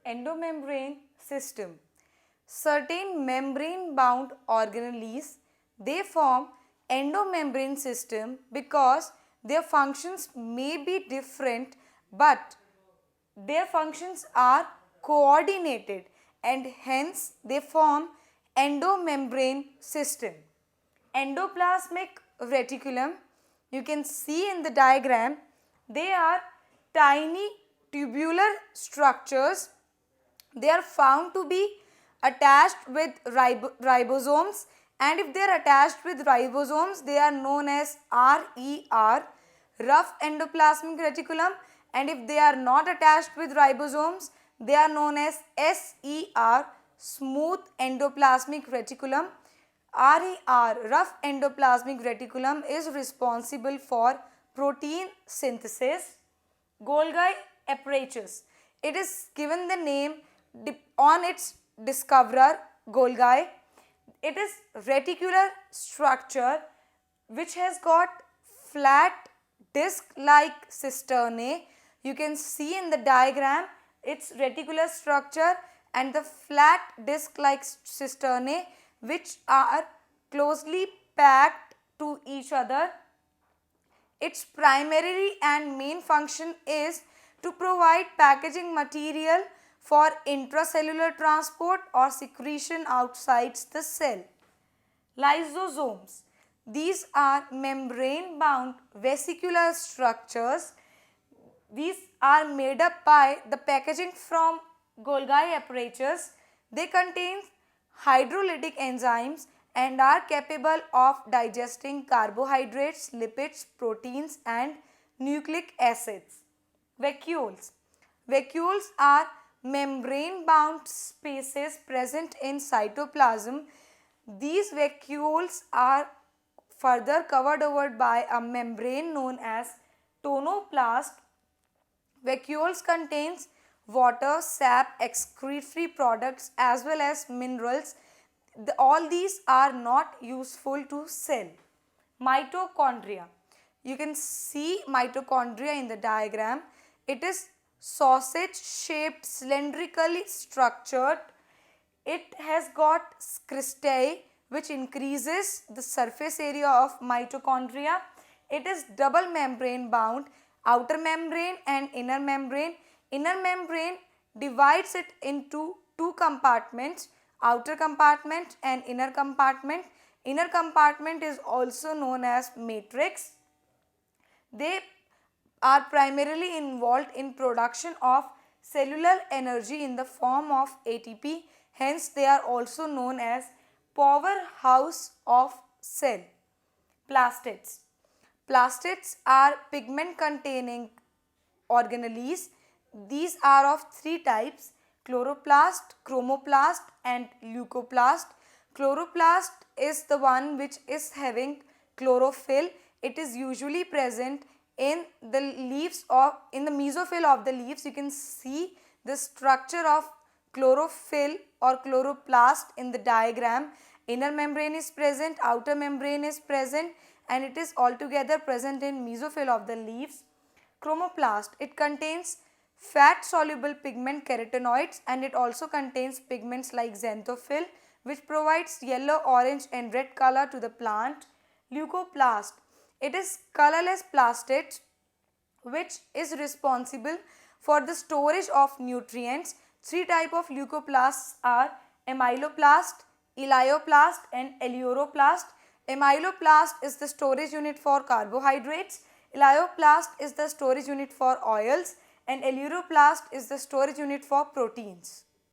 Endomembrane system. Certain membrane-bound organelles, they form endomembrane system because their functions may be different, but their functions are coordinated and hence they form endomembrane system. Endoplasmic reticulum, you can see in the diagram, they are tiny tubular structures. They are found to be attached with ribosomes, and if they are attached with ribosomes, they are known as RER, rough endoplasmic reticulum, and if they are not attached with ribosomes, they are known as SER, smooth endoplasmic reticulum. RER, rough endoplasmic reticulum, is responsible for protein synthesis. Golgi apparatus. It is given the name on its discoverer, Golgi. It is reticular structure which has got flat disc-like cisternae. You can see in the diagram its reticular structure and the flat disc-like cisternae which are closely packed to each other. Its primary and main function is to provide packaging material for intracellular transport or secretion outside the cell. Lysosomes. These are membrane-bound vesicular structures. These are made up by the packaging from Golgi apparatus. They contain hydrolytic enzymes and are capable of digesting carbohydrates, lipids, proteins and nucleic acids. Vacuoles. Vacuoles are membrane-bound spaces present in cytoplasm. These vacuoles are further covered over by a membrane known as tonoplast. Vacuoles contains water, sap, excretory products as well as minerals. All these are not useful to cell. Mitochondria. You can see mitochondria in the diagram. It is sausage shaped, cylindrically structured. It has got cristae which increases the surface area of mitochondria. It is double membrane bound, outer membrane and inner membrane. Inner membrane divides it into two compartments, outer compartment and inner compartment. Inner compartment is also known as matrix. They are primarily involved in production of cellular energy in the form of ATP. Hence, they are also known as powerhouse of cell. Plastids. Plastids are pigment containing organelles. These are of three types: chloroplast, chromoplast and leucoplast. Chloroplast is the one which is having chlorophyll. It is usually present in the leaves or in the mesophyll of the leaves. You can see the structure of chlorophyll or chloroplast in the diagram. Inner membrane is present, outer membrane is present, and it is altogether present in mesophyll of the leaves. Chromoplast, it contains fat soluble pigment carotenoids, and it also contains pigments like xanthophyll which provides yellow, orange and red color to the plant. Leucoplast, it is colorless plastid which is responsible for the storage of nutrients. Three types of leucoplasts are amyloplast, elioplast and eleuroplast. Amyloplast is the storage unit for carbohydrates, elioplast is the storage unit for oils, and eleuroplast is the storage unit for proteins.